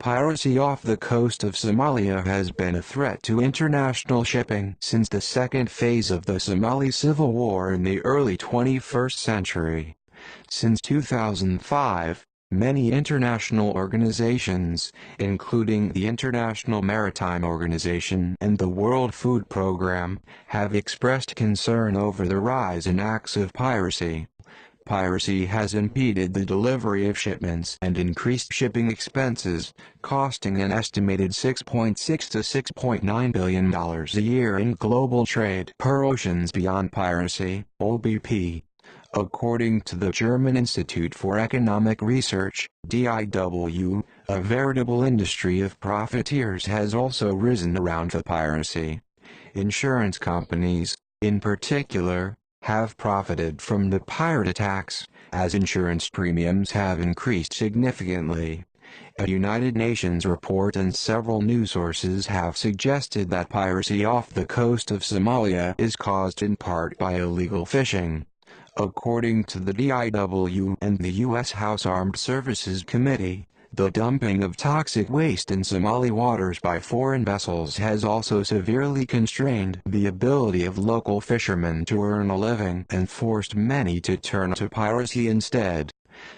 Piracy off the coast of Somalia has been a threat to international shipping since the second phase of the Somali civil war in the early 21st century. Since 2005, many international organizations, including the International Maritime Organization and the World Food Programme, have expressed concern over the rise in acts of piracy. Piracy has impeded the delivery of shipments and increased shipping expenses, costing an estimated $6.6 to $6.9 billion a year in global trade per Oceans Beyond Piracy, OBP. According to the German Institute for Economic Research, DIW, a veritable industry of profiteers has also risen around the piracy. Insurance companies, in particular, have profited from the pirate attacks, as insurance premiums have increased significantly. A United Nations report and several news sources have suggested that piracy off the coast of Somalia is caused in part by illegal fishing. According to the DIW and the U.S. House Armed Services Committee, the dumping of toxic waste in Somali waters by foreign vessels has also severely constrained the ability of local fishermen to earn a living and forced many to turn to piracy instead.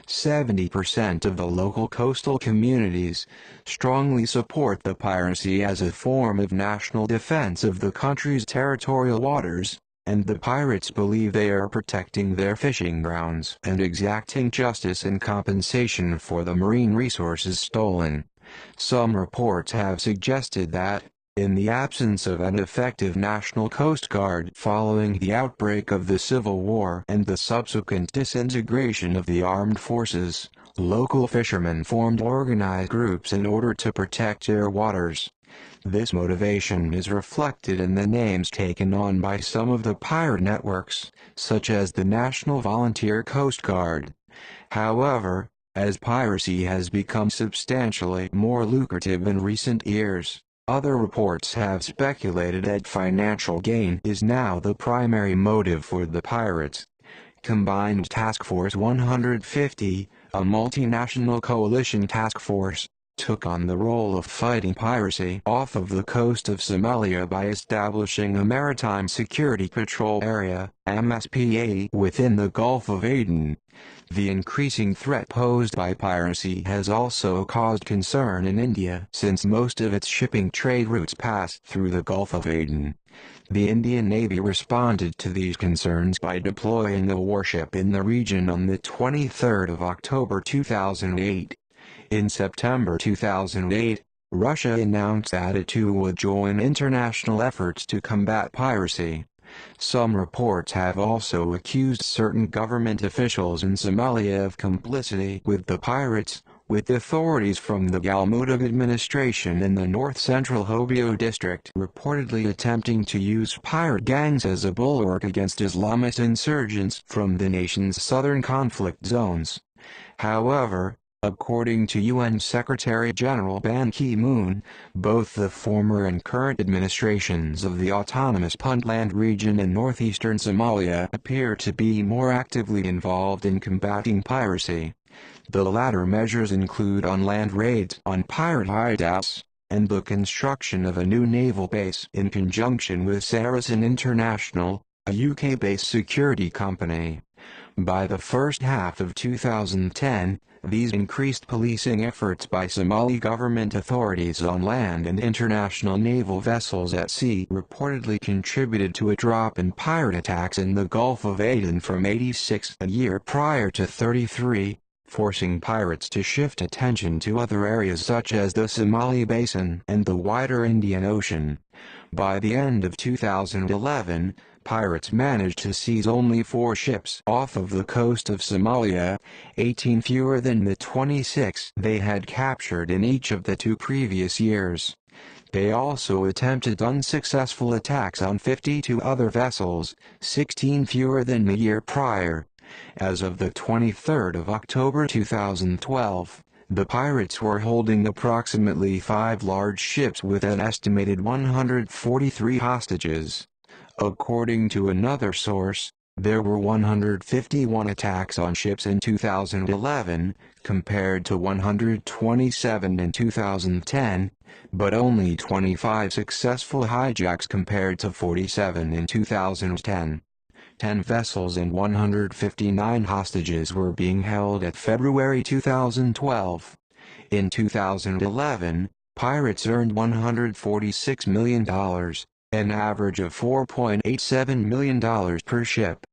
70% of the local coastal communities strongly support the piracy as a form of national defense of the country's territorial waters, and the pirates believe they are protecting their fishing grounds and exacting justice and compensation for the marine resources stolen. Some reports have suggested that, in the absence of an effective national coast guard following the outbreak of the Civil War and the subsequent disintegration of the armed forces, local fishermen formed organized groups in order to protect their waters. This motivation is reflected in the names taken on by some of the pirate networks, such as the National Volunteer Coast Guard. However, as piracy has become substantially more lucrative in recent years, other reports have speculated that financial gain is now the primary motive for the pirates. Combined Task Force 150, a multinational coalition task force, took on the role of fighting piracy off of the coast of Somalia by establishing a Maritime Security Patrol Area, MSPA, within the Gulf of Aden. The increasing threat posed by piracy has also caused concern in India since most of its shipping trade routes pass through the Gulf of Aden. The Indian Navy responded to these concerns by deploying a warship in the region on the 23rd of October 2008. In September 2008, Russia announced that it too would join international efforts to combat piracy. Some reports have also accused certain government officials in Somalia of complicity with the pirates, with authorities from the Galmudug administration in the north-central Hobyo district reportedly attempting to use pirate gangs as a bulwark against Islamist insurgents from the nation's southern conflict zones. However, according to UN Secretary-General Ban Ki-moon, both the former and current administrations of the autonomous Puntland region in northeastern Somalia appear to be more actively involved in combating piracy. The latter measures include on-land raids on pirate hideouts, and the construction of a new naval base in conjunction with Saracen International, a UK-based security company. By the first half of 2010, these increased policing efforts by Somali government authorities on land and international naval vessels at sea reportedly contributed to a drop in pirate attacks in the Gulf of Aden from 86 a year prior to 33, forcing pirates to shift attention to other areas such as the Somali Basin and the wider Indian Ocean. By the end of 2011, pirates managed to seize only 4 ships off of the coast of Somalia, 18 fewer than the 26 they had captured in each of the 2 previous years. They also attempted unsuccessful attacks on 52 other vessels, 16 fewer than the year prior. As of the 23rd of October 2012, the pirates were holding approximately 5 large ships with an estimated 143 hostages. According to another source, There were 151 attacks on ships in 2011, compared to 127 in 2010, but only 25 successful hijacks compared to 47 in 2010. 10 vessels and 159 hostages were being held at February 2012. In 2011, pirates earned $146 million, an average of $4.87 million per ship.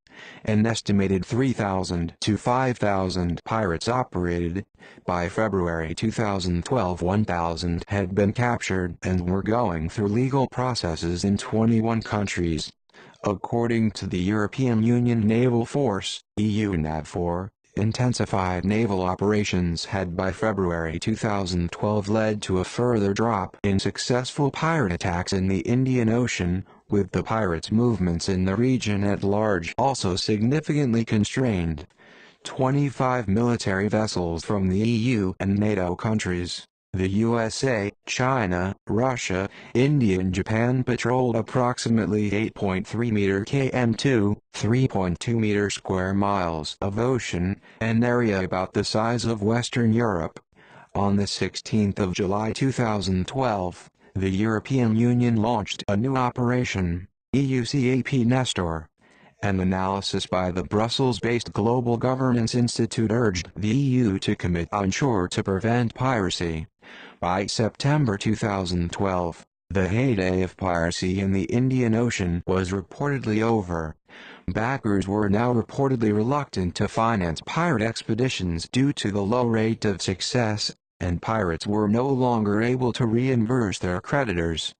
An estimated 3,000 to 5,000 pirates operated. By February 2012, 1,000 had been captured and were going through legal processes in 21 countries. According to the European Union Naval Force, EU NAVFOR, intensified naval operations had by February 2012 led to a further drop in successful pirate attacks in the Indian Ocean, with the pirates' movements in the region at large also significantly constrained. 25 military vessels from the EU and NATO countries, the USA, China, Russia, India and Japan patrolled approximately 8.3 meter km2, 3.2 meter square miles of ocean, an area about the size of Western Europe. On the 16th of July 2012, the European Union launched a new operation, EUCAP Nestor. An analysis by the Brussels-based Global Governance Institute urged the EU to commit onshore to prevent piracy. By September 2012, the heyday of piracy in the Indian Ocean was reportedly over. Backers were now reportedly reluctant to finance pirate expeditions due to the low rate of success, and pirates were no longer able to reimburse their creditors.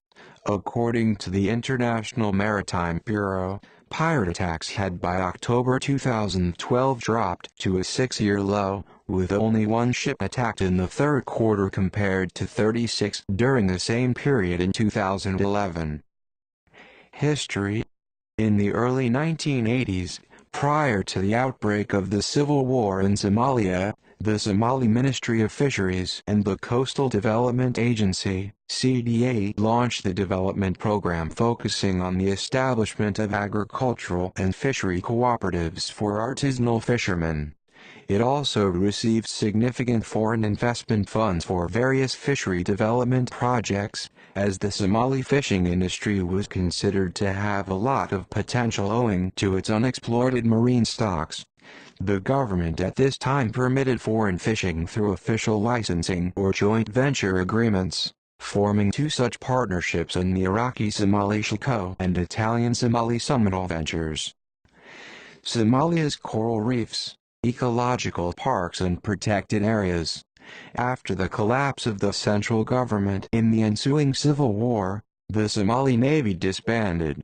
According to the International Maritime Bureau, pirate attacks had by October 2012 dropped to a 6-year low, with only one ship attacked in the third quarter compared to 36 during the same period in 2011. History. In the early 1980s, prior to the outbreak of the civil war in Somalia, the Somali Ministry of Fisheries and the Coastal Development Agency, CDA, launched the development program focusing on the establishment of agricultural and fishery cooperatives for artisanal fishermen. It also received significant foreign investment funds for various fishery development projects, as the Somali fishing industry was considered to have a lot of potential owing to its unexploited marine stocks. The government at this time permitted foreign fishing through official licensing or joint venture agreements, forming two such partnerships in the Iraqi Somali Shiko and Italian Somali Summit Ventures. Somalia's coral reefs, ecological parks and protected areas. After the collapse of the central government in the ensuing civil war, the Somali Navy disbanded.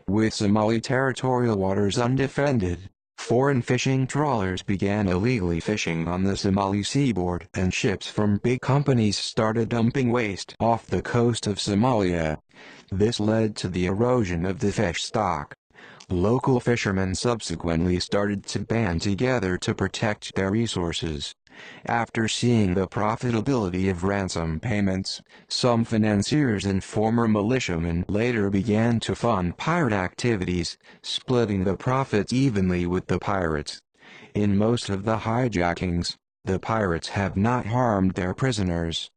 With Somali territorial waters undefended, foreign fishing trawlers began illegally fishing on the Somali seaboard and ships from big companies started dumping waste off the coast of Somalia. This led to the erosion of the fish stock. Local fishermen subsequently started to band together to protect their resources. After seeing the profitability of ransom payments, some financiers and former militiamen later began to fund pirate activities, splitting the profits evenly with the pirates. In most of the hijackings, the pirates have not harmed their prisoners.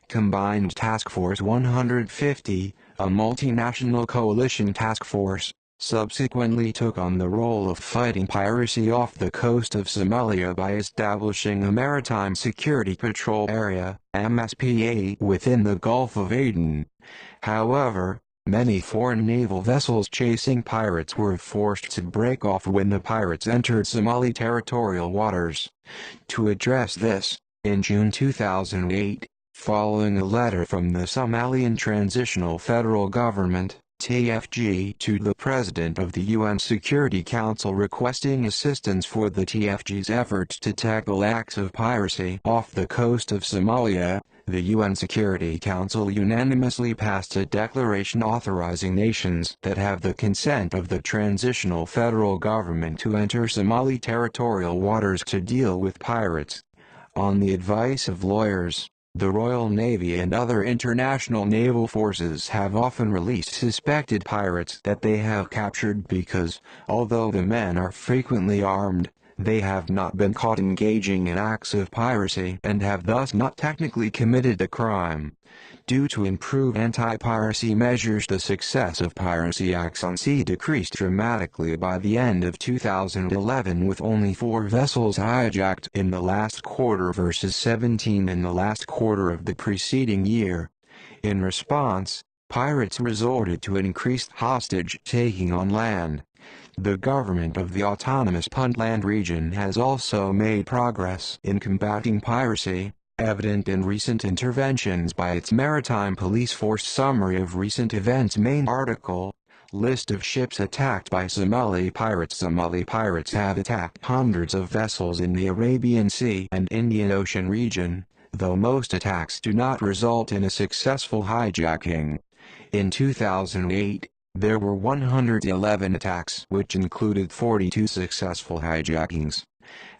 Combined Task Force 150, a multinational coalition task force, subsequently took on the role of fighting piracy off the coast of Somalia by establishing a Maritime Security Patrol Area (MSPA) within the Gulf of Aden. However, many foreign naval vessels chasing pirates were forced to break off when the pirates entered Somali territorial waters. To address this, in June 2008, following a letter from the Somalian Transitional Federal Government, TFG, to the President of the UN Security Council requesting assistance for the TFG's efforts to tackle acts of piracy off the coast of Somalia, the UN Security Council unanimously passed a declaration authorizing nations that have the consent of the Transitional Federal Government to enter Somali territorial waters to deal with pirates. On the advice of lawyers, The Royal Navy and other international naval forces have often released suspected pirates that they have captured because, although the men are frequently armed, they have not been caught engaging in acts of piracy and have thus not technically committed the crime. Due to improved anti-piracy measures, the success of piracy acts on sea decreased dramatically by the end of 2011, with only 4 vessels hijacked in the last quarter versus 17 in the last quarter of the preceding year. In response, pirates resorted to increased hostage-taking on land. The government of the autonomous Puntland region has also made progress in combating piracy, evident in recent interventions by its maritime police force. Summary of recent events. Main article: List of ships attacked by Somali pirates. Somali pirates have attacked hundreds of vessels in the Arabian Sea and Indian Ocean region, though most attacks do not result in a successful hijacking. In 2008, there were 111 attacks, which included 42 successful hijackings.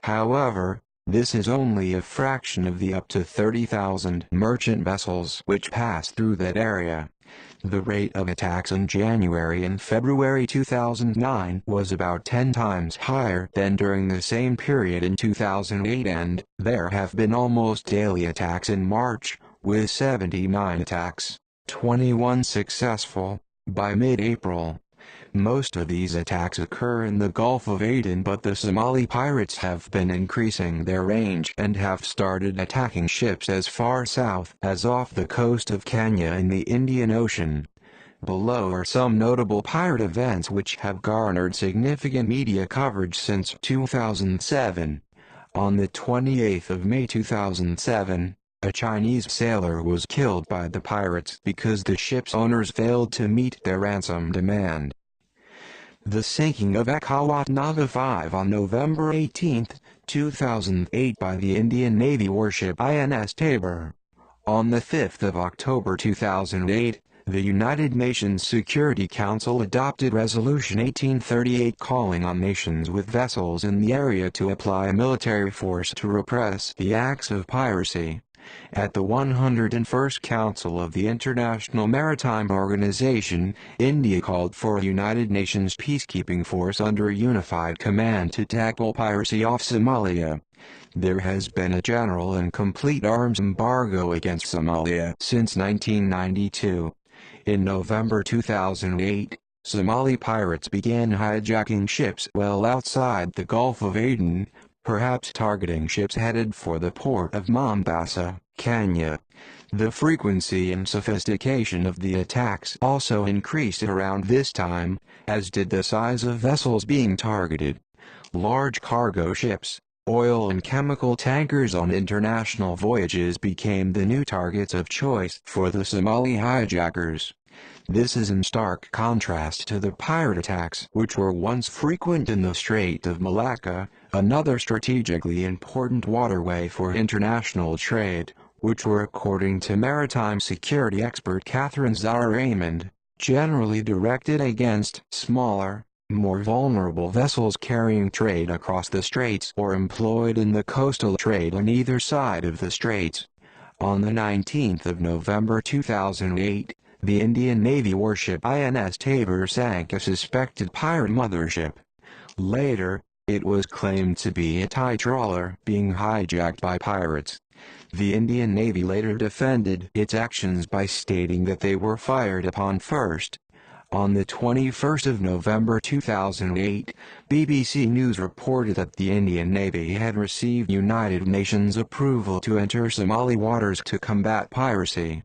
However, this is only a fraction of the up to 30,000 merchant vessels which pass through that area. The rate of attacks in January and February 2009 was about 10 times higher than during the same period in 2008, and there have been almost daily attacks in March, with 79 attacks, 21 successful, by mid-April. Most of these attacks occur in the Gulf of Aden, but the Somali pirates have been increasing their range and have started attacking ships as far south as off the coast of Kenya in the Indian Ocean. Below are some notable pirate events which have garnered significant media coverage since 2007. On the 28th of May 2007, a Chinese sailor was killed by the pirates because the ship's owners failed to meet their ransom demand. The sinking of Akhawat Naga 5 on November 18, 2008 by the Indian Navy warship INS Tabor. On the 5th of October 2008, the United Nations Security Council adopted Resolution 1838 calling on nations with vessels in the area to apply military force to repress the acts of piracy. At the 101st Council of the International Maritime Organization, India called for a United Nations peacekeeping force under unified command to tackle piracy off Somalia. There has been a general and complete arms embargo against Somalia since 1992. In November 2008, Somali pirates began hijacking ships well outside the Gulf of Aden, perhaps targeting ships headed for the port of Mombasa, Kenya. The frequency and sophistication of the attacks also increased around this time, as did the size of vessels being targeted. Large cargo ships, oil and chemical tankers on international voyages became the new targets of choice for the Somali hijackers. This is in stark contrast to the pirate attacks which were once frequent in the Strait of Malacca, another strategically important waterway for international trade, which were, according to maritime security expert Catherine Zahra-Raymond, generally directed against smaller, more vulnerable vessels carrying trade across the straits or employed in the coastal trade on either side of the straits. On the 19th of November 2008, the Indian Navy warship INS Tabor sank a suspected pirate mothership. Later, it was claimed to be a Thai trawler being hijacked by pirates. The Indian Navy later defended its actions by stating that they were fired upon first. On the 21st of November 2008, BBC News reported that the Indian Navy had received United Nations approval to enter Somali waters to combat piracy.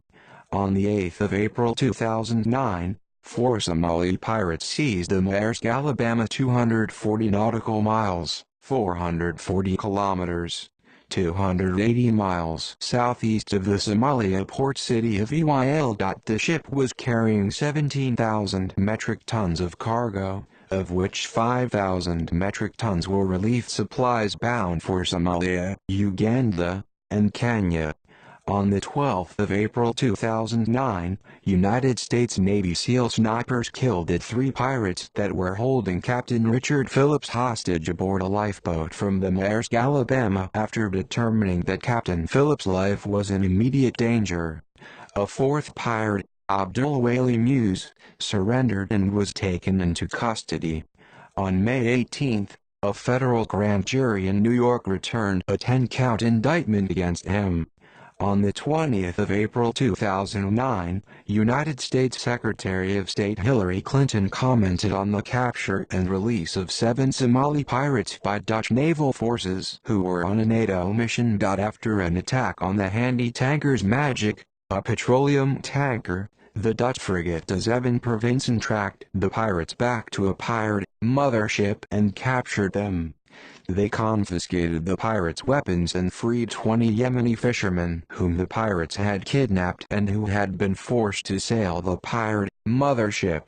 On the 8th of April 2009, 4 Somali pirates seized the Maersk Alabama 240 nautical miles, 440 kilometers, 280 miles southeast of the Somalia port city of Eyl. The ship was carrying 17,000 metric tons of cargo, of which 5,000 metric tons were relief supplies bound for Somalia, Uganda, and Kenya. On the 12th of April 2009, United States Navy SEAL snipers killed the 3 pirates that were holding Captain Richard Phillips hostage aboard a lifeboat from the Maersk, Alabama, after determining that Captain Phillips' life was in immediate danger. A 4th pirate, Abdul Wali Muse, surrendered and was taken into custody. On May 18, a federal grand jury in New York returned a 10-count indictment against him. On the 20th of April 2009, United States Secretary of State Hillary Clinton commented on the capture and release of 7 Somali pirates by Dutch naval forces who were on a NATO mission. After an attack on the handy tankers Magic, a petroleum tanker, the Dutch frigate De Zeven Provincen tracked the pirates back to a pirate mothership and captured them. They confiscated the pirates' weapons and freed 20 Yemeni fishermen whom the pirates had kidnapped and who had been forced to sail the pirate mothership.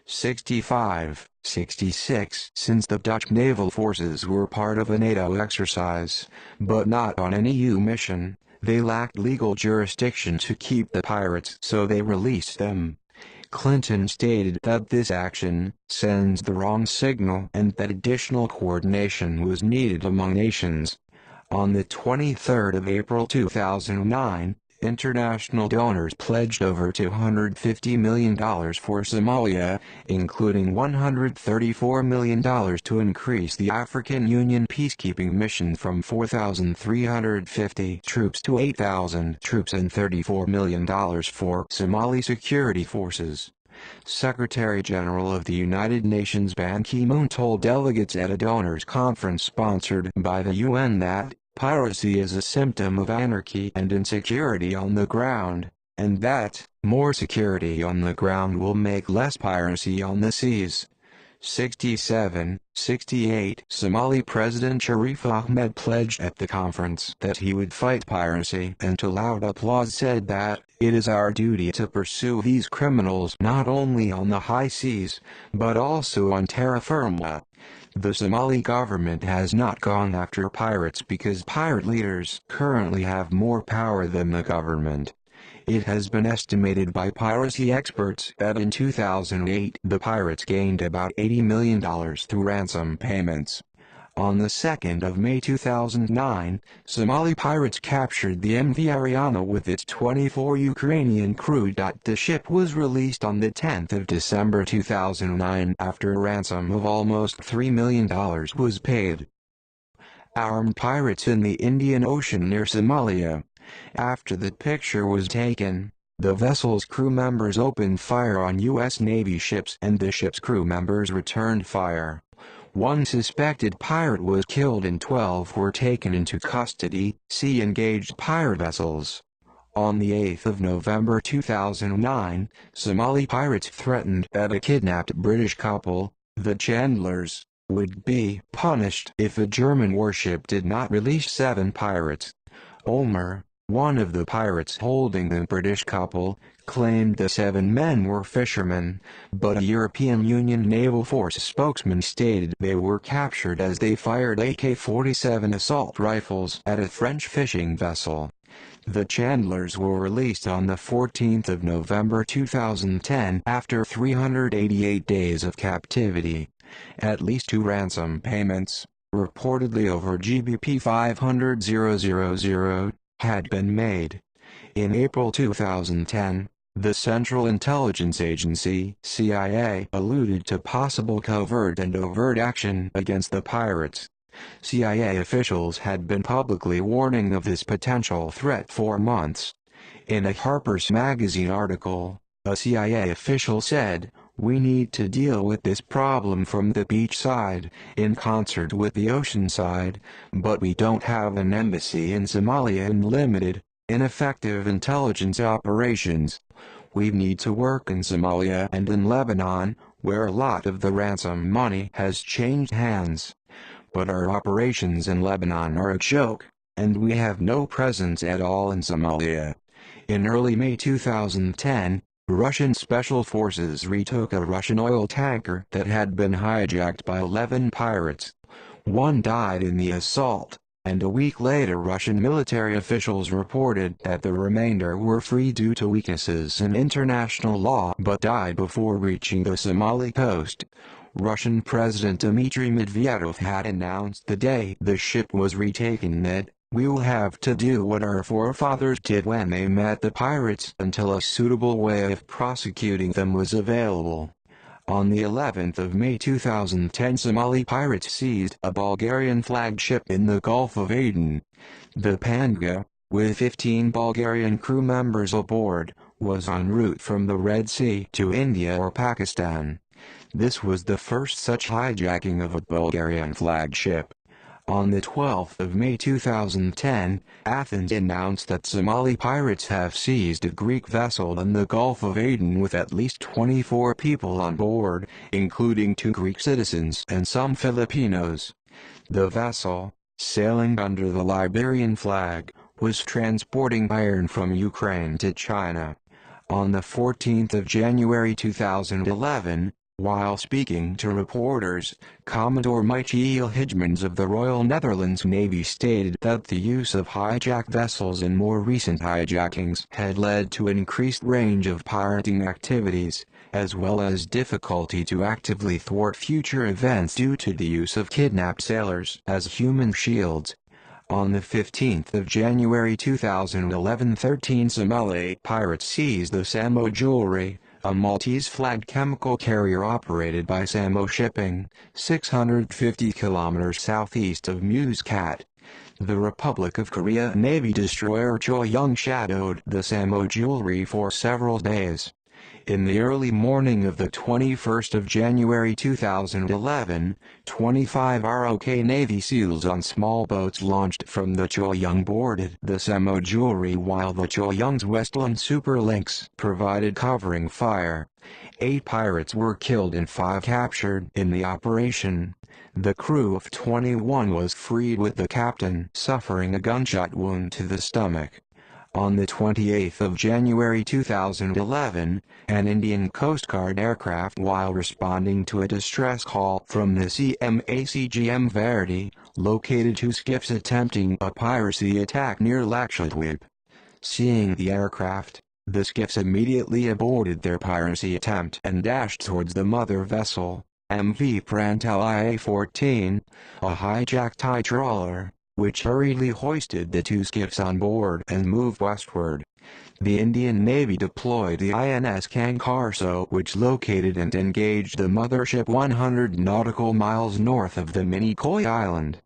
65. Since the Dutch naval forces were part of a NATO exercise, but not on an EU mission, they lacked legal jurisdiction to keep the pirates, so they released them. Clinton stated that this action sends the wrong signal and that additional coordination was needed among nations. On the 23rd of April 2009, international donors pledged over $250 million for Somalia, including $134 million to increase the African Union peacekeeping mission from 4,350 troops to 8,000 troops and $34 million for Somali security forces. Secretary-General of the United Nations Ban Ki-moon told delegates at a donors' conference sponsored by the UN that piracy is a symptom of anarchy and insecurity on the ground, and that more security on the ground will make less piracy on the seas. 67. Somali President Sharif Ahmed pledged at the conference that he would fight piracy, and to loud applause said that it is our duty to pursue these criminals not only on the high seas, but also on terra firma. The Somali government has not gone after pirates because pirate leaders currently have more power than the government. It has been estimated by piracy experts that in 2008 the pirates gained about $80 million through ransom payments. On the 2nd of May 2009, Somali pirates captured the MV Ariana with its 24 Ukrainian crew. The ship was released on the 10th of December 2009 after a ransom of almost $3 million was paid. Armed pirates in the Indian Ocean near Somalia. After the picture was taken, the vessel's crew members opened fire on U.S. Navy ships and the ship's crew members returned fire. 1 suspected pirate was killed and 12 were taken into custody. See engaged pirate vessels. On the 8th of November 2009, Somali pirates threatened that a kidnapped British couple, the Chandlers, would be punished if a German warship did not release 7 pirates. Ulmer, one of the pirates holding the British couple, claimed the 7 men were fishermen, but a European Union Naval Force spokesman stated they were captured as they fired AK-47 assault rifles at a French fishing vessel. The Chandlers were released on the 14th of November 2010 after 388 days of captivity. At least 2 ransom payments, reportedly over GBP 500,000, had been made. In April 2010, the Central Intelligence Agency (CIA) alluded to possible covert and overt action against the pirates. CIA officials had been publicly warning of this potential threat for months. In a Harper's Magazine article, a CIA official said, "We need to deal with this problem from the beach side, in concert with the ocean side, but we don't have an embassy in Somalia and limited, ineffective intelligence operations. We need to work in Somalia and in Lebanon, where a lot of the ransom money has changed hands. But our operations in Lebanon are a joke, and we have no presence at all in Somalia." In early May 2010, Russian special forces retook a Russian oil tanker that had been hijacked by 11 pirates. 1 died in the assault. and a week later Russian military officials reported that the remainder were free due to weaknesses in international law but died before reaching the Somali coast. Russian President Dmitry Medvedev had announced the day the ship was retaken that, "We will have to do what our forefathers did when they met the pirates until a suitable way of prosecuting them was available." On the 11th of May 2010, Somali pirates seized a Bulgarian flagship in the Gulf of Aden. The Panga, with 15 Bulgarian crew members aboard, was en route from the Red Sea to India or Pakistan. This was the first such hijacking of a Bulgarian flagship. On the 12th of May 2010, Athens announced that Somali pirates have seized a Greek vessel in the Gulf of Aden with at least 24 people on board, including 2 Greek citizens and some Filipinos. The vessel, sailing under the Liberian flag, was transporting iron from Ukraine to China. On the 14th of January 2011, while speaking to reporters, Commodore Michiel Hijmans of the Royal Netherlands Navy stated that the use of hijacked vessels in more recent hijackings had led to an increased range of pirating activities, as well as difficulty to actively thwart future events due to the use of kidnapped sailors as human shields. On the 15th of January 2011, 13 Somali pirates seized the Samo Jewelry, a Maltese-flagged chemical carrier operated by Samo Shipping, 650 kilometers southeast of Muscat. The Republic of Korea Navy destroyer Choyung shadowed the Samo Jewelry for several days. In the early morning of the 21st of January 2011, 25 ROK Navy SEALs on small boats launched from the Choyung boarded the Samo Jewelry while the Choyung's Westland Superlynx provided covering fire. 8 pirates were killed and 5 captured in the operation. The crew of 21 was freed with the captain suffering a gunshot wound to the stomach. On the 28th of January 2011, an Indian Coast Guard aircraft, while responding to a distress call from the CMACGM Verity, located 2 skiffs attempting a piracy attack near Lakshadweep. Seeing the aircraft, the skiffs immediately aborted their piracy attempt and dashed towards the mother vessel, MV Prantal IA-14, a hijacked Thai trawler, which hurriedly hoisted the 2 skiffs on board and moved westward. The Indian Navy deployed the INS Kankarso, which located and engaged the mothership 100 nautical miles north of the Minicoy Island.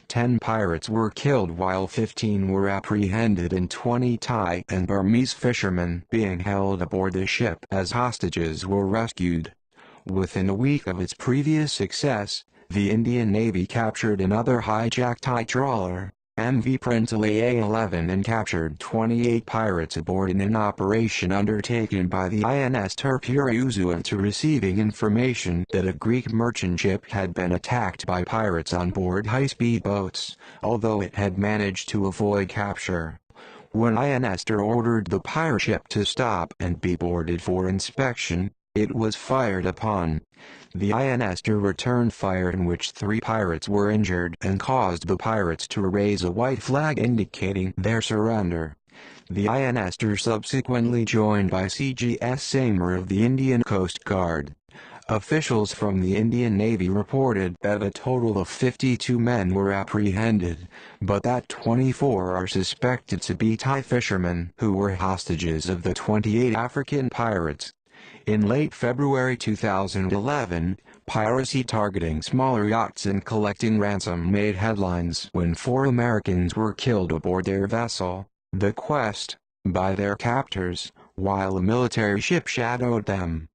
10 pirates were killed while 15 were apprehended and 20 Thai and Burmese fishermen being held aboard the ship as hostages were rescued. Within a week of its previous success, the Indian Navy captured another hijacked Thai trawler, MV Prince AA-11, and captured 28 pirates aboard in an operation undertaken by the INS Terpureuzu into receiving information that a Greek merchant ship had been attacked by pirates on board high-speed boats, although it had managed to avoid capture. When INS ordered the pirate ship to stop and be boarded for inspection, it was fired upon. The INS returned fire in which 3 pirates were injured and caused the pirates to raise a white flag indicating their surrender. The INS subsequently joined by CGS Samer of the Indian Coast Guard. Officials from the Indian Navy reported that a total of 52 men were apprehended, but that 24 are suspected to be Thai fishermen who were hostages of the 28 African pirates. In late February 2011, piracy targeting smaller yachts and collecting ransom made headlines when 4 Americans were killed aboard their vessel, the Quest, by their captors, while a military ship shadowed them.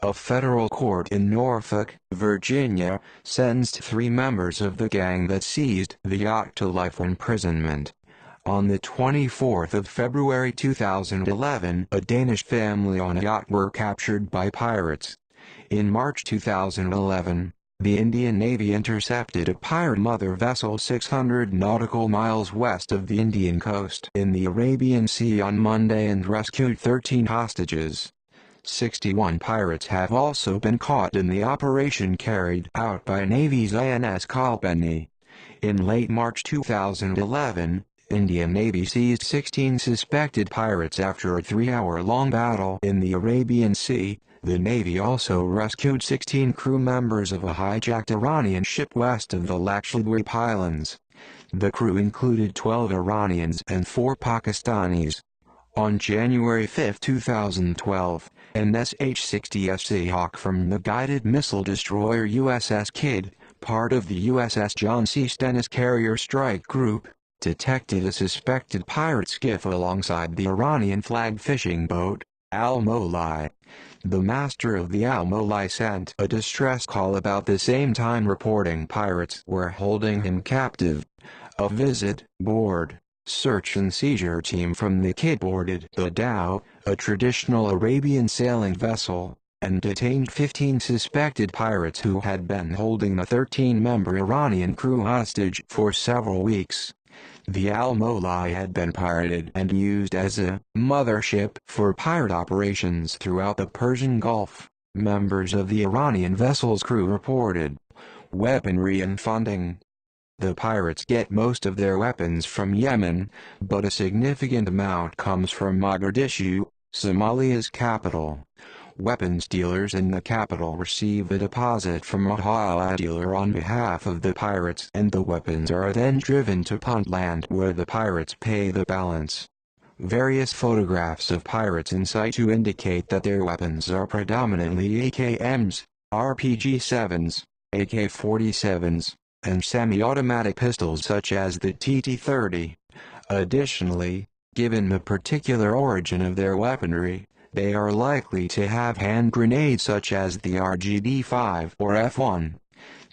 A federal court in Norfolk, Virginia, sentenced 3 members of the gang that seized the yacht to life imprisonment. On the 24th of February 2011, a Danish family on a yacht were captured by pirates. In March 2011, the Indian Navy intercepted a pirate mother vessel 600 nautical miles west of the Indian coast in the Arabian Sea on Monday and rescued 13 hostages. 61 pirates have also been caught in the operation carried out by Navy's INS Kalpeni. In late March 2011, Indian Navy seized 16 suspected pirates after a 3-hour-long battle in the Arabian Sea. The Navy also rescued 16 crew members of a hijacked Iranian ship west of the Lakshadweep Islands. The crew included 12 Iranians and 4 Pakistanis. On January 5, 2012, an SH-60 Hawk from the guided missile destroyer USS Kidd, part of the USS John C. Stennis Carrier Strike Group, detected a suspected pirate skiff alongside the Iranian-flagged fishing boat, Al-Molai. The master of the Al-Molai sent a distress call about the same time reporting pirates were holding him captive. A visit board, search and seizure team from the Kidd boarded the Dhow, a traditional Arabian sailing vessel, and detained 15 suspected pirates who had been holding the 13-member Iranian crew hostage for several weeks. The Al-Molai had been pirated and used as a mothership for pirate operations throughout the Persian Gulf, members of the Iranian vessel's crew reported. Weaponry and funding. The pirates get most of their weapons from Yemen, but a significant amount comes from Mogadishu, Somalia's capital. Weapons dealers in the capital receive a deposit from a halal dealer on behalf of the pirates, and the weapons are then driven to Puntland where the pirates pay the balance. Various photographs of pirates in situ indicate that their weapons are predominantly AKMs, RPG-7s, AK-47s, and semi-automatic pistols such as the TT-30. Additionally, given the particular origin of their weaponry, they are likely to have hand grenades such as the RGB-5 or F1.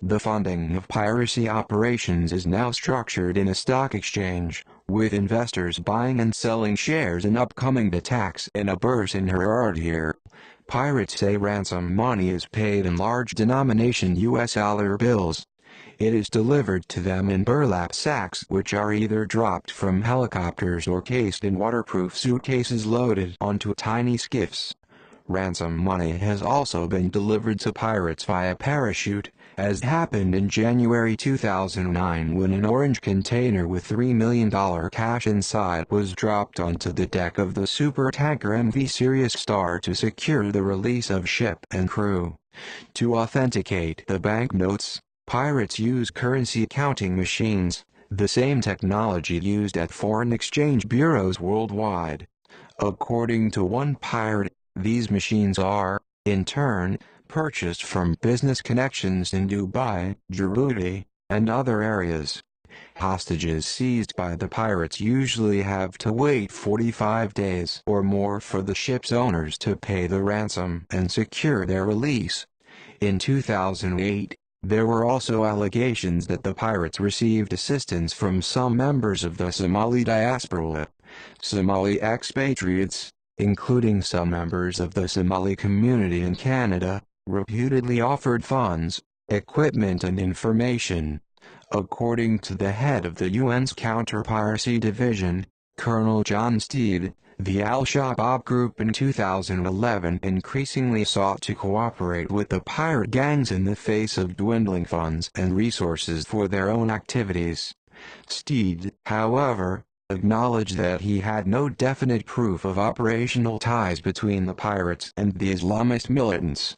The funding of piracy operations is now structured in a stock exchange, with investors buying and selling shares in upcoming attacks in a bourse in Harare. Pirates say ransom money is paid in large denomination US dollar bills. It is delivered to them in burlap sacks which are either dropped from helicopters or cased in waterproof suitcases loaded onto tiny skiffs. Ransom money has also been delivered to pirates via parachute, as happened in January 2009 when an orange container with $3 million cash inside was dropped onto the deck of the supertanker MV Sirius Star to secure the release of ship and crew. To authenticate the banknotes, pirates use currency counting machines, the same technology used at foreign exchange bureaus worldwide. According to one pirate, these machines are, in turn, purchased from business connections in Dubai, Djibouti, and other areas. Hostages seized by the pirates usually have to wait 45 days or more for the ship's owners to pay the ransom and secure their release. In 2008, there were also allegations that the pirates received assistance from some members of the Somali diaspora. Somali expatriates, including some members of the Somali community in Canada, reputedly offered funds, equipment and information. According to the head of the UN's Counter-Piracy Division, Colonel John Steed, the Al-Shabaab group in 2011 increasingly sought to cooperate with the pirate gangs in the face of dwindling funds and resources for their own activities. Steed, however, acknowledged that he had no definite proof of operational ties between the pirates and the Islamist militants.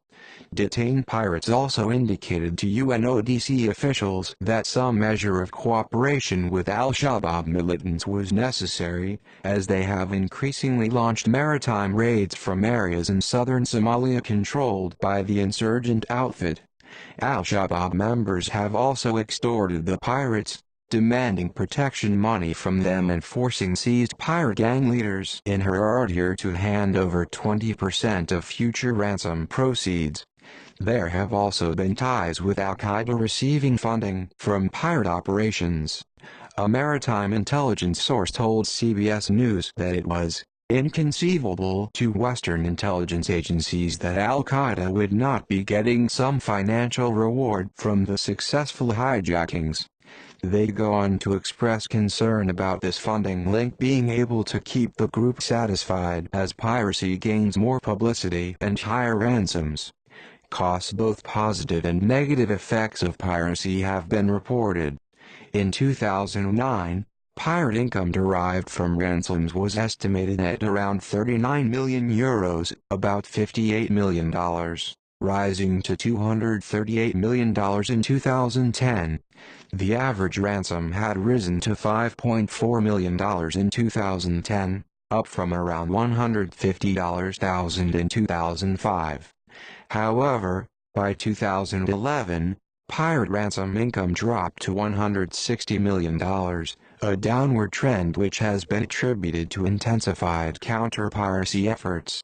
Detained pirates also indicated to UNODC officials that some measure of cooperation with Al-Shabaab militants was necessary, as they have increasingly launched maritime raids from areas in southern Somalia controlled by the insurgent outfit. Al-Shabaab members have also extorted the pirates, demanding protection money from them and forcing seized pirate gang leaders in Harare to hand over 20% of future ransom proceeds. There have also been ties with Al-Qaeda receiving funding from pirate operations. A maritime intelligence source told CBS News that it was inconceivable to Western intelligence agencies that Al-Qaeda would not be getting some financial reward from the successful hijackings. They go on to express concern about this funding link being able to keep the group satisfied as piracy gains more publicity and higher ransoms. Costs. Both positive and negative effects of piracy have been reported. In 2009, pirate income derived from ransoms was estimated at around 39 million euros, about $58 million, rising to $238 million in 2010. The average ransom had risen to $5.4 million in 2010, up from around $150,000 in 2005. However, by 2011, pirate ransom income dropped to $160 million, a downward trend which has been attributed to intensified counter-piracy efforts.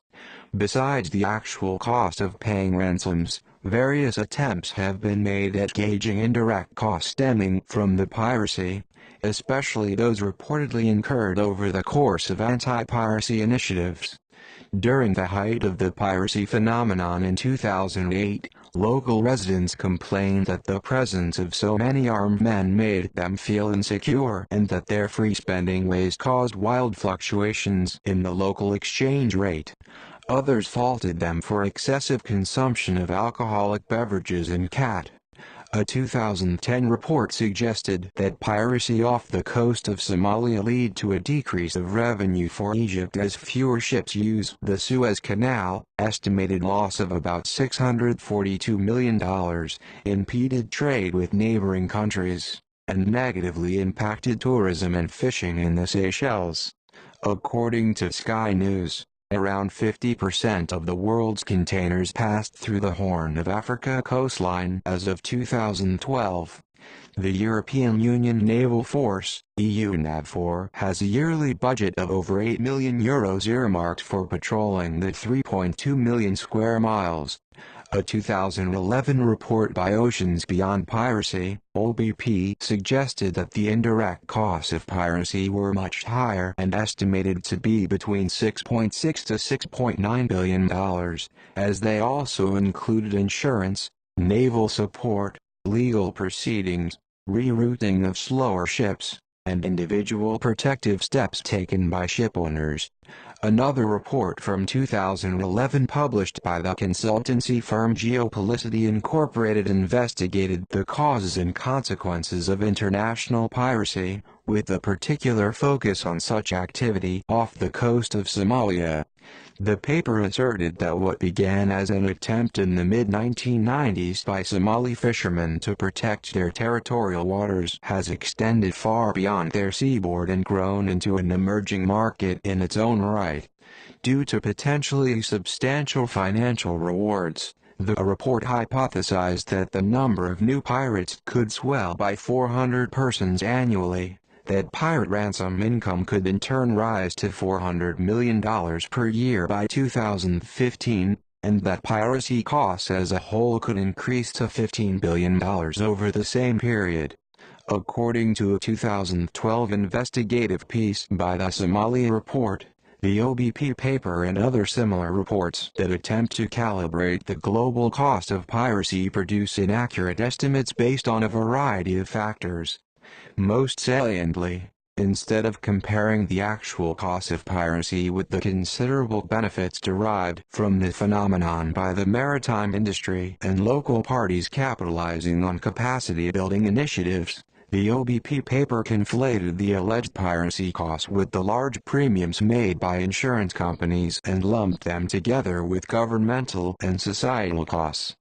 Besides the actual cost of paying ransoms, various attempts have been made at gauging indirect costs stemming from the piracy, especially those reportedly incurred over the course of anti-piracy initiatives. During the height of the piracy phenomenon in 2008, local residents complained that the presence of so many armed men made them feel insecure and that their free spending ways caused wild fluctuations in the local exchange rate. Others faulted them for excessive consumption of alcoholic beverages and cat. A 2010 report suggested that piracy off the coast of Somalia led to a decrease of revenue for Egypt as fewer ships use the Suez Canal, estimated loss of about $642 million, impeded trade with neighboring countries, and negatively impacted tourism and fishing in the Seychelles. According to Sky News, around 50% of the world's containers passed through the Horn of Africa coastline as of 2012. The European Union Naval Force, EU NAVFOR, has a yearly budget of over 8 million euros earmarked for patrolling the 3.2 million square miles. A 2011 report by Oceans Beyond Piracy, OBP, suggested that the indirect costs of piracy were much higher and estimated to be between $6.6 to $6.9 billion, as they also included insurance, naval support, legal proceedings, rerouting of slower ships, and individual protective steps taken by shipowners. Another report from 2011 published by the consultancy firm Geopoliticity Incorporated investigated the causes and consequences of international piracy, with a particular focus on such activity off the coast of Somalia. The paper asserted that what began as an attempt in the mid-1990s by Somali fishermen to protect their territorial waters has extended far beyond their seaboard and grown into an emerging market in its own right. Due to potentially substantial financial rewards, the report hypothesized that the number of new pirates could swell by 400 persons annually, that pirate ransom income could in turn rise to $400 million per year by 2015, and that piracy costs as a whole could increase to $15 billion over the same period. According to a 2012 investigative piece by the Somalia Report, the OBP paper and other similar reports that attempt to calibrate the global cost of piracy produce inaccurate estimates based on a variety of factors. Most saliently, instead of comparing the actual cost of piracy with the considerable benefits derived from the phenomenon by the maritime industry and local parties capitalizing on capacity-building initiatives, the OBP paper conflated the alleged piracy costs with the large premiums made by insurance companies and lumped them together with governmental and societal costs.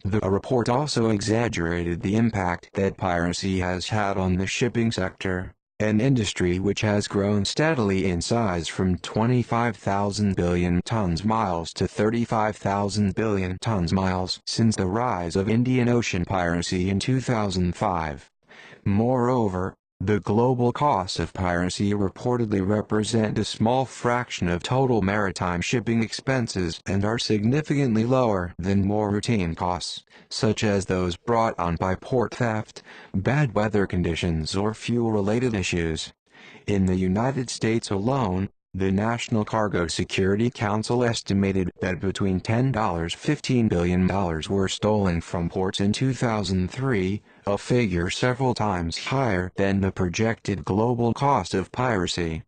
The report also exaggerated the impact that piracy has had on the shipping sector, an industry which has grown steadily in size from 25,000 billion tons miles to 35,000 billion tons miles since the rise of Indian Ocean piracy in 2005. Moreover, the global costs of piracy reportedly represent a small fraction of total maritime shipping expenses and are significantly lower than more routine costs, such as those brought on by port theft, bad weather conditions or fuel-related issues. In the United States alone, the National Cargo Security Council estimated that between $15 billion were stolen from ports in 2003, a figure several times higher than the projected global cost of piracy.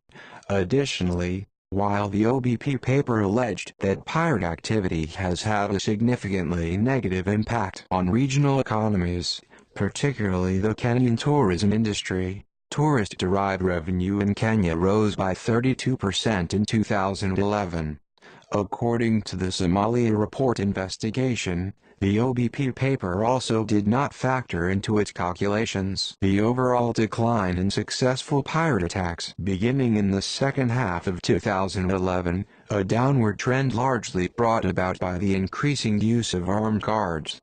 Additionally, while the OBP paper alleged that pirate activity has had a significantly negative impact on regional economies, particularly the Kenyan tourism industry. Tourist-derived revenue in Kenya rose by 32% in 2011. According to the Somalia report investigation, the OBP paper also did not factor into its calculations the overall decline in successful pirate attacks beginning in the second half of 2011, a downward trend largely brought about by the increasing use of armed guards.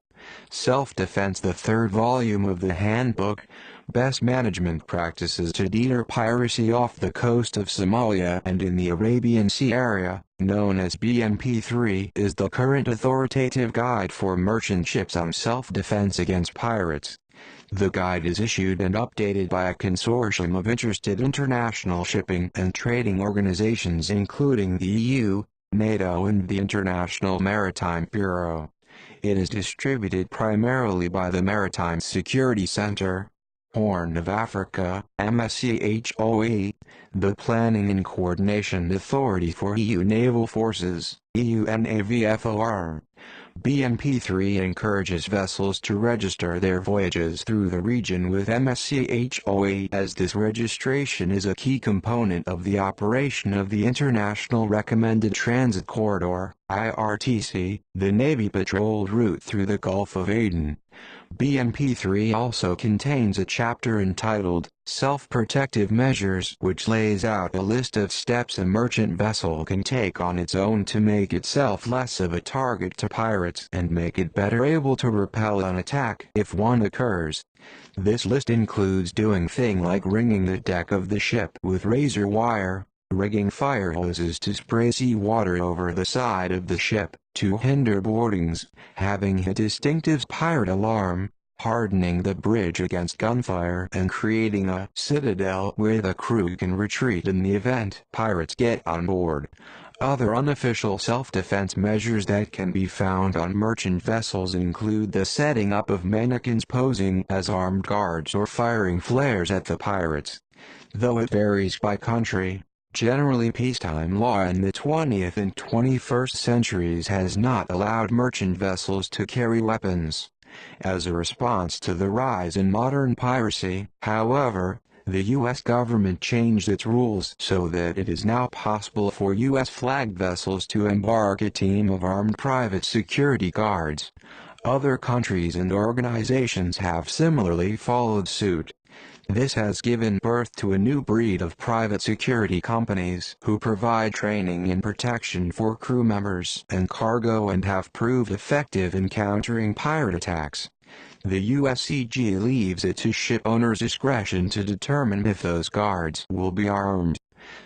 Self-Defense, the third volume of the handbook, Best Management Practices to Deter Piracy Off the Coast of Somalia and in the Arabian Sea Area, known as BMP3, is the current authoritative guide for merchant ships on self-defense against pirates. The guide is issued and updated by a consortium of interested international shipping and trading organizations including the EU, NATO and the International Maritime Bureau. It is distributed primarily by the Maritime Security Center, Horn of Africa, MSCHOE, the Planning and Coordination Authority for EU Naval Forces, EUNAVFOR. BMP3 encourages vessels to register their voyages through the region with MSCHOE as this registration is a key component of the operation of the International Recommended Transit Corridor, IRTC, the Navy-patrolled route through the Gulf of Aden. BMP3 also contains a chapter entitled, Self-Protective Measures, which lays out a list of steps a merchant vessel can take on its own to make itself less of a target to pirates and make it better able to repel an attack if one occurs. This list includes doing things like ringing the deck of the ship with razor wire, rigging fire hoses to spray seawater over the side of the ship to hinder boardings, having a distinctive pirate alarm, hardening the bridge against gunfire and creating a citadel where the crew can retreat in the event pirates get on board. Other unofficial self-defense measures that can be found on merchant vessels include the setting up of mannequins posing as armed guards or firing flares at the pirates. Though it varies by country, generally peacetime law in the 20th and 21st centuries has not allowed merchant vessels to carry weapons. As a response to the rise in modern piracy, however, the U.S. government changed its rules so that it is now possible for U.S.-flagged vessels to embark a team of armed private security guards. Other countries and organizations have similarly followed suit. This has given birth to a new breed of private security companies who provide training and protection for crew members and cargo and have proved effective in countering pirate attacks. The USCG leaves it to ship owners' discretion to determine if those guards will be armed.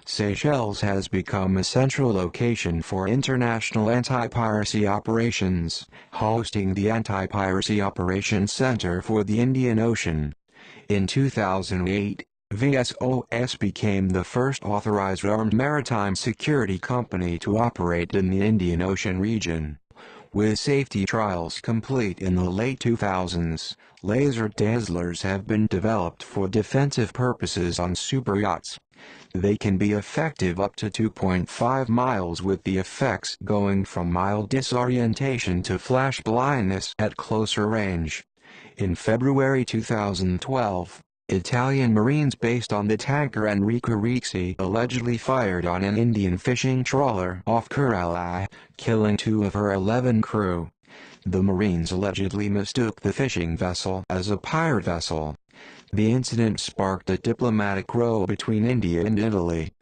Seychelles has become a central location for international anti-piracy operations, hosting the Anti-Piracy Operations Center for the Indian Ocean. In 2008, VSOS became the first authorized armed maritime security company to operate in the Indian Ocean region. With safety trials complete in the late 2000s, laser dazzlers have been developed for defensive purposes on superyachts. They can be effective up to 2.5 miles with the effects going from mild disorientation to flash blindness at closer range. In February 2012, Italian Marines based on the tanker Enrico Rixi allegedly fired on an Indian fishing trawler off Kerala, killing 2 of her 11 crew. The Marines allegedly mistook the fishing vessel as a pirate vessel. The incident sparked a diplomatic row between India and Italy.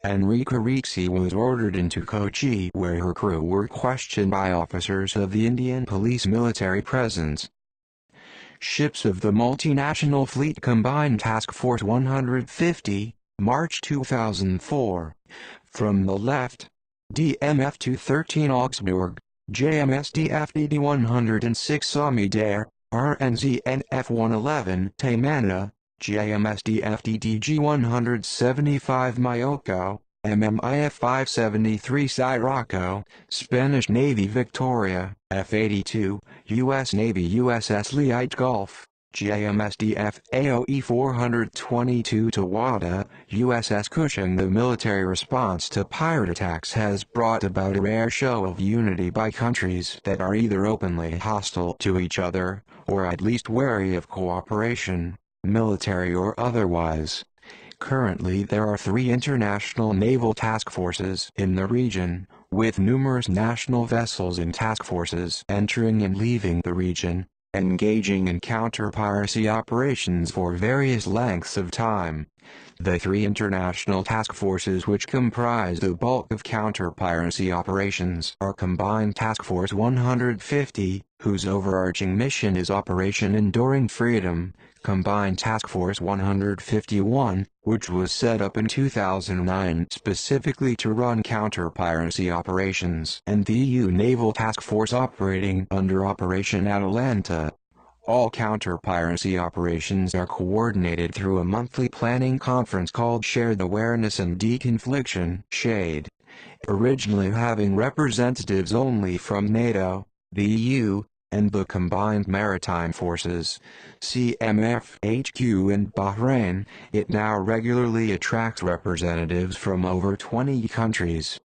Enrico Rixi was ordered into Kochi where her crew were questioned by officers of the Indian Police military presence. Ships of the Multinational Fleet Combined Task Force 150, March 2004. From the left, DMF 213 Augsburg, JMSDF DD 106 Samidare, RNZNF 111 Taymana, JMSDF DDG 175 Myoko, MMIF 573 Sirocco, Spanish Navy Victoria, F-82, U.S. Navy USS Leyte Gulf, JMSDF AOE 422 Tawada, USS Cushing. The military response to pirate attacks has brought about a rare show of unity by countries that are either openly hostile to each other, or at least wary of cooperation, military or otherwise. Currently there are 3 international naval task forces in the region, with numerous national vessels and task forces entering and leaving the region, engaging in counter-piracy operations for various lengths of time. The 3 international task forces which comprise the bulk of counter-piracy operations are Combined Task Force 150, whose overarching mission is Operation Enduring Freedom, Combined Task Force 151, which was set up in 2009 specifically to run counter-piracy operations, and the EU Naval Task Force operating under Operation Atalanta. All counter-piracy operations are coordinated through a monthly planning conference called Shared Awareness and Deconfliction (SHADE), originally having representatives only from NATO, the EU, and the Combined Maritime Forces (CMF) HQ in Bahrain. It now regularly attracts representatives from over 20 countries.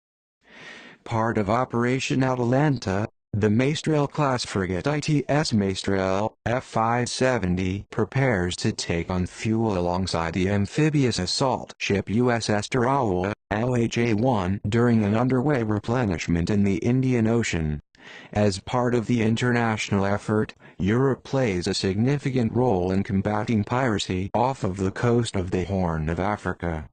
Part of Operation Atalanta, the Mistral-class frigate ITS Mistral, F-570, prepares to take on fuel alongside the amphibious assault ship USS Tarawa, LHA-1, during an underway replenishment in the Indian Ocean. As part of the international effort, Europe plays a significant role in combating piracy off of the coast of the Horn of Africa.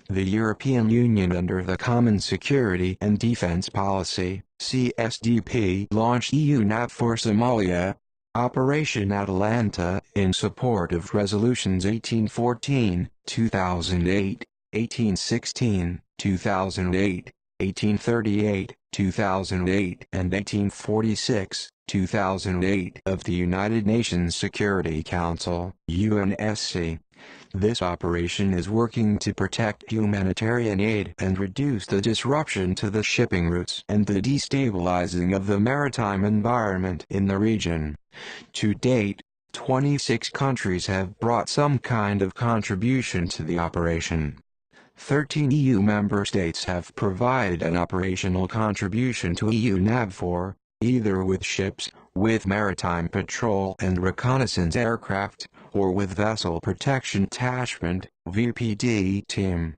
The European Union under the Common Security and Defence Policy (CSDP) launched EU NAVFOR Somalia, Operation Atalanta, in support of Resolutions 1814, 2008, 1816, 2008, 1838, 2008 and 1846, 2008 of the United Nations Security Council (UNSC). This operation is working to protect humanitarian aid and reduce the disruption to the shipping routes and the destabilizing of the maritime environment in the region. To date, 26 countries have brought some kind of contribution to the operation. 13 EU member states have provided an operational contribution to EU NAVFOR, either with ships, with maritime patrol and reconnaissance aircraft, or with Vessel Protection Detachment (VPD) team.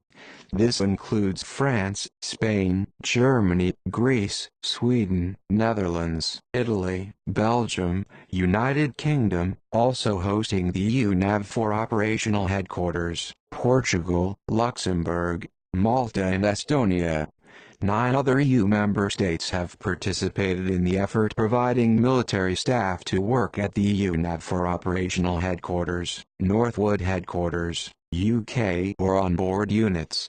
This includes France, Spain, Germany, Greece, Sweden, Netherlands, Italy, Belgium, United Kingdom, also hosting the EU NAVFOR operational headquarters, Portugal, Luxembourg, Malta and Estonia. 9 other EU member states have participated in the effort, providing military staff to work at the EU NAVFOR operational headquarters, Northwood headquarters, UK, or on-board units.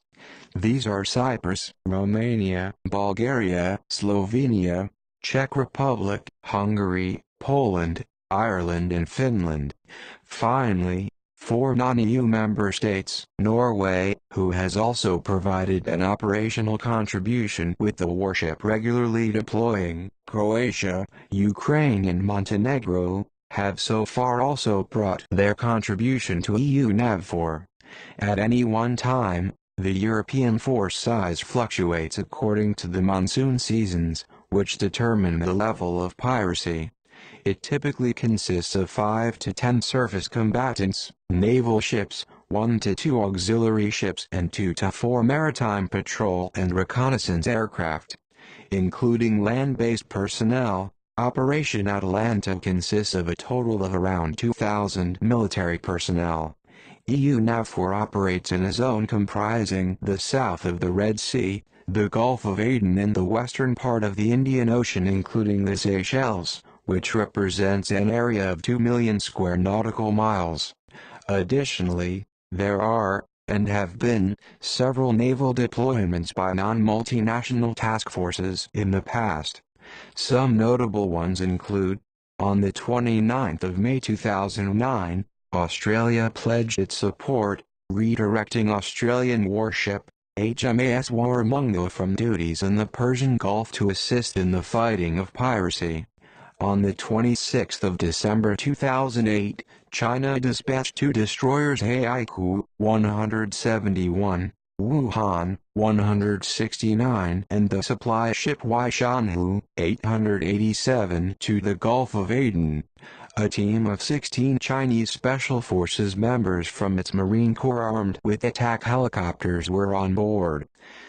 These are Cyprus, Romania, Bulgaria, Slovenia, Czech Republic, Hungary, Poland, Ireland and Finland. Finally, 4 non-EU member states, Norway, who has also provided an operational contribution with the warship regularly deploying, Croatia, Ukraine and Montenegro, have so far also brought their contribution to EU NAVFOR. At any one time, the European force size fluctuates according to the monsoon seasons, which determine the level of piracy. It typically consists of 5 to 10 surface combatants, naval ships, 1 to 2 auxiliary ships and 2 to 4 maritime patrol and reconnaissance aircraft. Including land-based personnel, Operation Atalanta consists of a total of around 2,000 military personnel. EU NAVFOR operates in a zone comprising the south of the Red Sea, the Gulf of Aden and the western part of the Indian Ocean including the Seychelles, which represents an area of 2 million square nautical miles. Additionally, there are, and have been, several naval deployments by non-multinational task forces in the past. Some notable ones include, on the 29th of May 2009, Australia pledged its support, redirecting Australian warship, HMAS Warramunga from duties in the Persian Gulf to assist in the fighting of piracy. On the 26th of December 2008, China dispatched 2 destroyers Haiku 171, Wuhan, 169, and the supply ship Waishanhu, 887, to the Gulf of Aden. A team of 16 Chinese Special Forces members from its Marine Corps armed with attack helicopters were on board.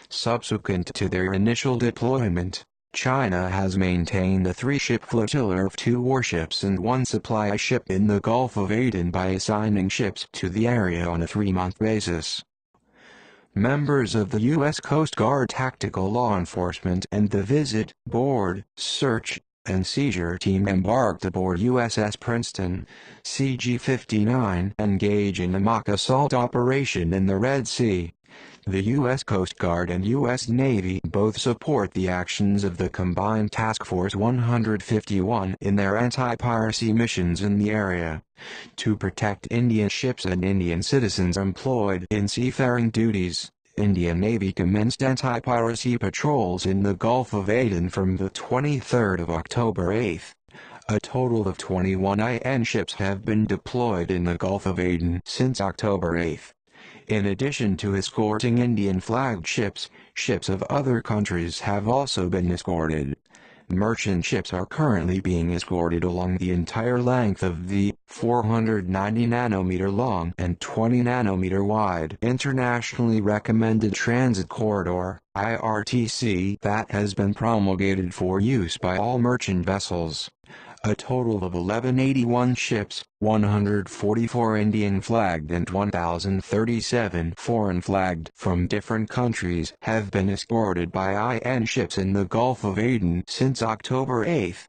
Subsequent to their initial deployment, China has maintained a 3-ship flotilla of 2 warships and 1 supply ship in the Gulf of Aden by assigning ships to the area on a 3-month basis. Members of the U.S. Coast Guard Tactical Law Enforcement and the Visit, Board, Search, and Seizure Team embarked aboard USS Princeton, CG-59, engaging a mock assault operation in the Red Sea. The U.S. Coast Guard and U.S. Navy both support the actions of the Combined Task Force 151 in their anti-piracy missions in the area. To protect Indian ships and Indian citizens employed in seafaring duties, Indian Navy commenced anti-piracy patrols in the Gulf of Aden from the 23rd of October 8. A total of 21 IN ships have been deployed in the Gulf of Aden since October 8. In addition to escorting Indian-flagged ships, ships of other countries have also been escorted. Merchant ships are currently being escorted along the entire length of the 490 nanometer long and 20 nanometer wide Internationally Recommended Transit Corridor (IRTC) that has been promulgated for use by all merchant vessels. A total of 1181 ships, 144 Indian-flagged and 1,037 foreign-flagged from different countries have been escorted by IN ships in the Gulf of Aden since October 8.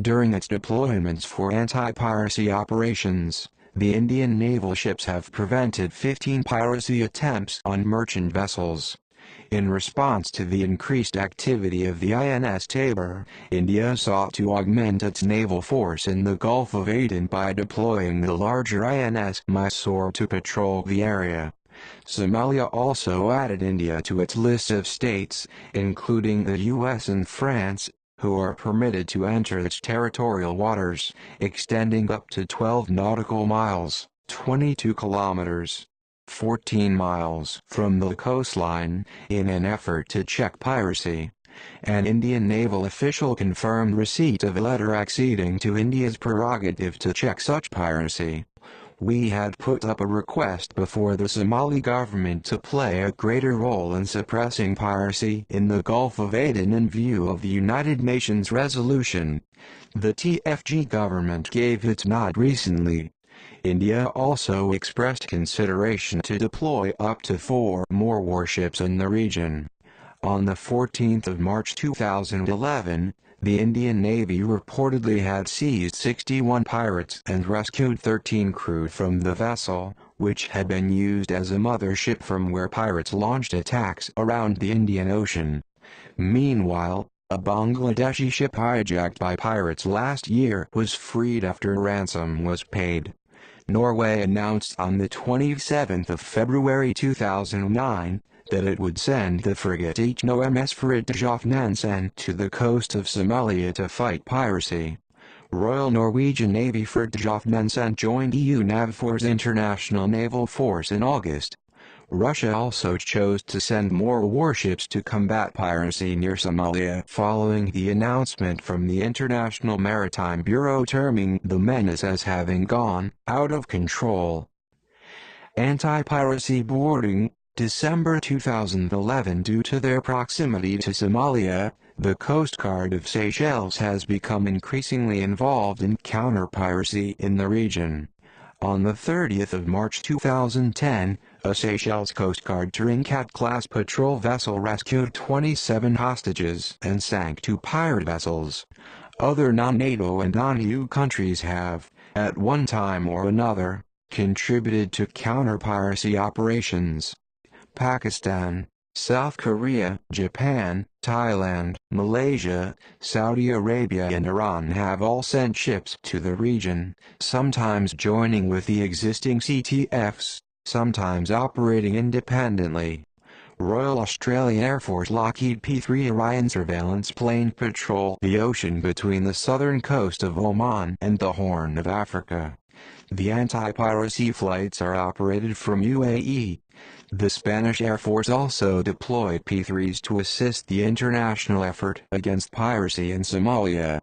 During its deployments for anti-piracy operations, the Indian naval ships have prevented 15 piracy attempts on merchant vessels. In response to the increased activity of the INS Tabor, India sought to augment its naval force in the Gulf of Aden by deploying the larger INS Mysore to patrol the area. Somalia also added India to its list of states, including the US and France, who are permitted to enter its territorial waters, extending up to 12 nautical miles, 22 kilometers. 14 miles from the coastline, in an effort to check piracy. An Indian naval official confirmed receipt of a letter acceding to India's prerogative to check such piracy. We had put up a request before the Somali government to play a greater role in suppressing piracy in the Gulf of Aden in view of the United Nations resolution. The TFG government gave its nod recently. India also expressed consideration to deploy up to 4 more warships in the region. On the 14th of March 2011, the Indian Navy reportedly had seized 61 pirates and rescued 13 crew from the vessel, which had been used as a mothership from where pirates launched attacks around the Indian Ocean. Meanwhile, a Bangladeshi ship hijacked by pirates last year was freed after ransom was paid. Norway announced on the 27th of February 2009 that it would send the frigate HMS Fridtjof Nansen to the coast of Somalia to fight piracy. Royal Norwegian Navy Fridtjof Nansen joined EU NAVFOR's International Naval Force in August. Russia also chose to send more warships to combat piracy near Somalia following the announcement from the International Maritime Bureau terming the menace as having gone out of control. Anti-piracy boarding, December 2011. Due to their proximity to Somalia, the Coast Guard of Seychelles has become increasingly involved in counter-piracy in the region. On the 30th of March 2010, a Seychelles Coast Guard Trincat-class patrol vessel rescued 27 hostages and sank 2 pirate vessels. Other non-NATO and non-EU countries have, at one time or another, contributed to counter-piracy operations. Pakistan, South Korea, Japan, Thailand, Malaysia, Saudi Arabia and Iran have all sent ships to the region, sometimes joining with the existing CTFs, sometimes operating independently. Royal Australian Air Force Lockheed P-3 Orion surveillance plane patrol the ocean between the southern coast of Oman and the Horn of Africa. The anti-piracy flights are operated from UAE. The Spanish Air Force also deployed P-3s to assist the international effort against piracy in Somalia.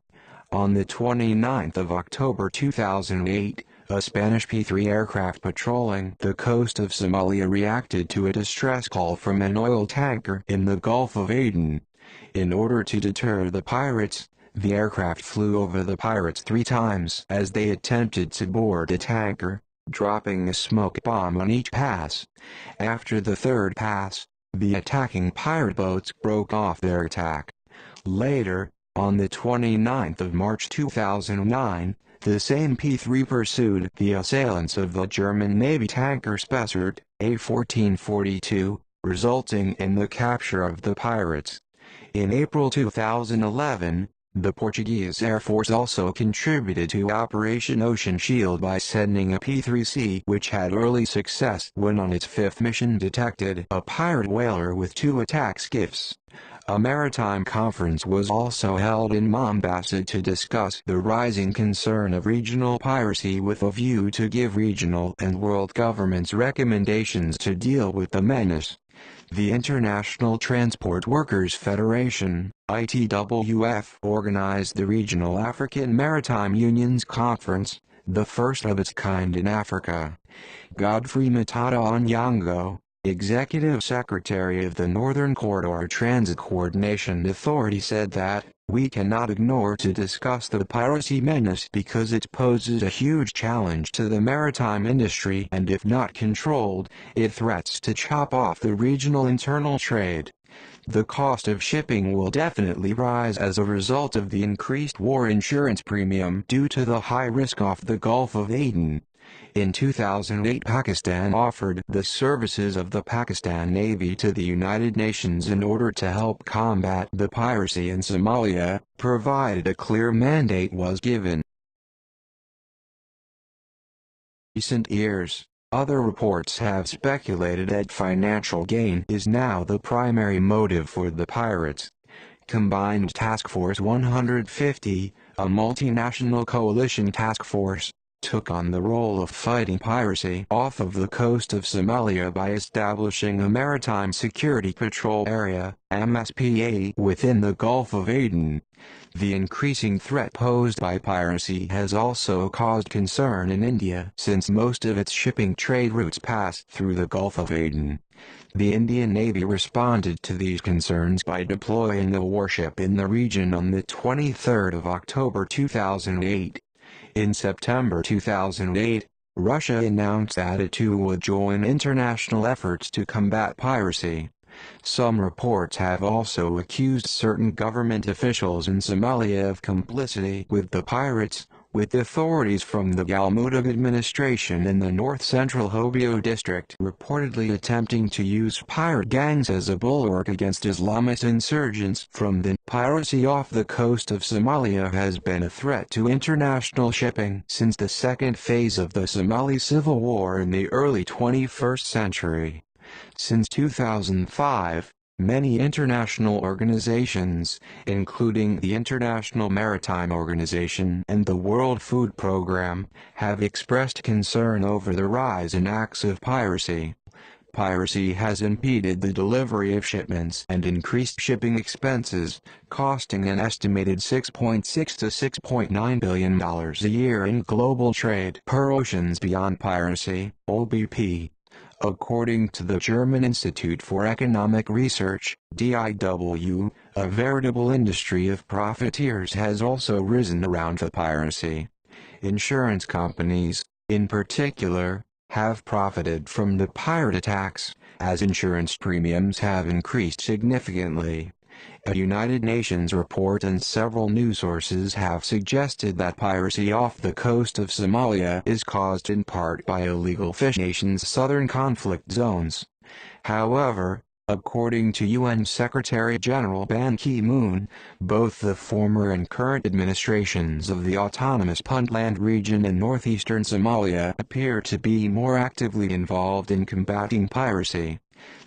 On the 29th of October 2008, a Spanish P-3 aircraft patrolling the coast of Somalia reacted to a distress call from an oil tanker in the Gulf of Aden. In order to deter the pirates, the aircraft flew over the pirates 3 times as they attempted to board a tanker, dropping a smoke bomb on each pass. After the 3rd pass, the attacking pirate boats broke off their attack. Later, on the 29th of March 2009, the same P-3 pursued the assailants of the German Navy tanker Spessart, A1442, resulting in the capture of the pirates. In April 2011, the Portuguese Air Force also contributed to Operation Ocean Shield by sending a P-3C which had early success when on its 5th mission detected a pirate whaler with 2 attack skiffs. A maritime conference was also held in Mombasa to discuss the rising concern of regional piracy with a view to give regional and world governments recommendations to deal with the menace. The International Transport Workers Federation, ITWF, organized the Regional African Maritime Unions Conference, the first of its kind in Africa. Godfrey Matata Onyango, Executive Secretary of the Northern Corridor Transit Coordination Authority, said that, "We cannot ignore to discuss the piracy menace because it poses a huge challenge to the maritime industry, and if not controlled, it threats to chop off the regional internal trade. The cost of shipping will definitely rise as a result of the increased war insurance premium due to the high risk off the Gulf of Aden." In 2008, Pakistan offered the services of the Pakistan Navy to the United Nations in order to help combat the piracy in Somalia, provided a clear mandate was given. Recent years, other reports have speculated that financial gain is now the primary motive for the pirates. Combined Task Force 150, a multinational coalition task force, took on the role of fighting piracy off of the coast of Somalia by establishing a Maritime Security Patrol Area (MSPA) within the Gulf of Aden. The increasing threat posed by piracy has also caused concern in India since most of its shipping trade routes pass through the Gulf of Aden. The Indian Navy responded to these concerns by deploying a warship in the region on the 23rd of October 2008. In September 2008, Russia announced that it too would join international efforts to combat piracy. Some reports have also accused certain government officials in Somalia of complicity with the pirates, with authorities from the Galmudug administration in the north-central Hobyo district reportedly attempting to use pirate gangs as a bulwark against Islamist insurgents from the piracy off the coast of Somalia has been a threat to international shipping since the 2nd phase of the Somali Civil War in the early 21st century. Since 2005, many international organizations, including the International Maritime Organization and the World Food Programme, have expressed concern over the rise in acts of piracy. Piracy has impeded the delivery of shipments and increased shipping expenses, costing an estimated $6.6 to $6.9 billion a year in global trade per Oceans Beyond Piracy, OBP. According to the German Institute for Economic Research, DIW, a veritable industry of profiteers has also risen around the piracy. Insurance companies, in particular, have profited from the pirate attacks, as insurance premiums have increased significantly. A United Nations report and several news sources have suggested that piracy off the coast of Somalia is caused in part by illegal fishing in the nation's southern conflict zones. However, according to UN Secretary-General Ban Ki-moon, both the former and current administrations of the autonomous Puntland region in northeastern Somalia appear to be more actively involved in combating piracy.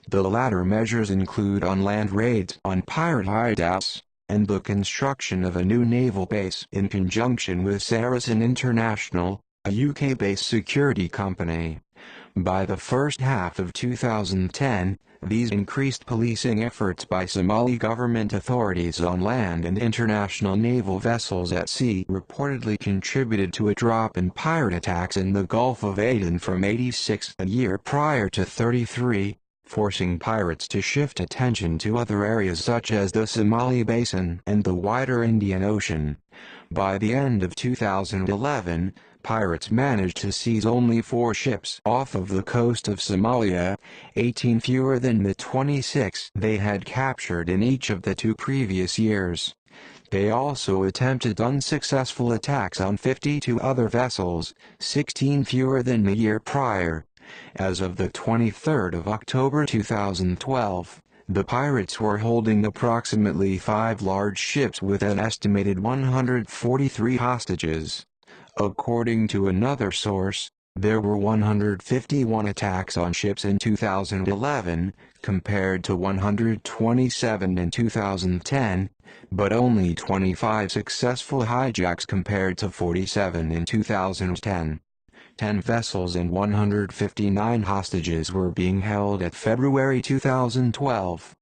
The latter measures include on-land raids on pirate hideouts, and the construction of a new naval base in conjunction with Saracen International, a UK-based security company. By the first half of 2010, these increased policing efforts by Somali government authorities on land and international naval vessels at sea reportedly contributed to a drop in pirate attacks in the Gulf of Aden from 86 a year prior to 33, forcing pirates to shift attention to other areas such as the Somali Basin and the wider Indian Ocean. By the end of 2011, pirates managed to seize only 4 ships off of the coast of Somalia, 18 fewer than the 26 they had captured in each of the 2 previous years. They also attempted unsuccessful attacks on 52 other vessels, 16 fewer than the year prior. As of the 23rd of October 2012, the pirates were holding approximately 5 large ships with an estimated 143 hostages. According to another source, there were 151 attacks on ships in 2011, compared to 127 in 2010, but only 25 successful hijacks compared to 47 in 2010. 10 vessels and 159 hostages were being held at February 2012.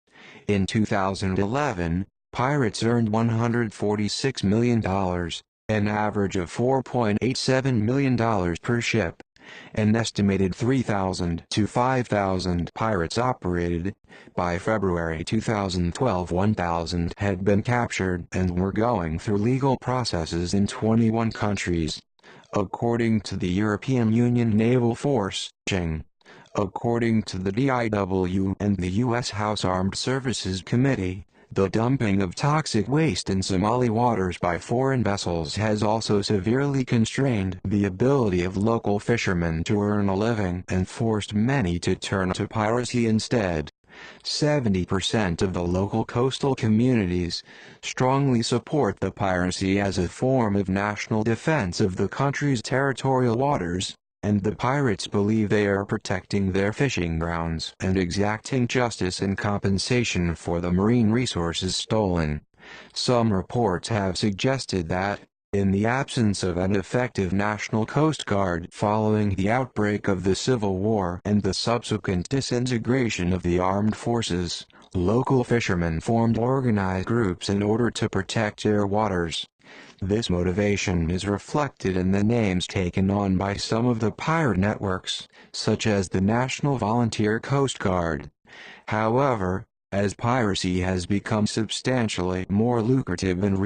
In 2011, pirates earned $146 million, an average of $4.87 million per ship. An estimated 3,000 to 5,000 pirates operated. By February 2012, 1,000 had been captured and were going through legal processes in 21 countries. According to the European Union Naval Force, according to the DIW and the U.S. House Armed Services Committee, the dumping of toxic waste in Somali waters by foreign vessels has also severely constrained the ability of local fishermen to earn a living and forced many to turn to piracy instead. 70% of the local coastal communities strongly support the piracy as a form of national defense of the country's territorial waters, and the pirates believe they are protecting their fishing grounds and exacting justice and compensation for the marine resources stolen. Some reports have suggested that, in the absence of an effective national coast guard following the outbreak of the Civil War and the subsequent disintegration of the armed forces, local fishermen formed organized groups in order to protect their waters. This motivation is reflected in the names taken on by some of the pirate networks, such as the National Volunteer Coast Guard. However, as piracy has become substantially more lucrative and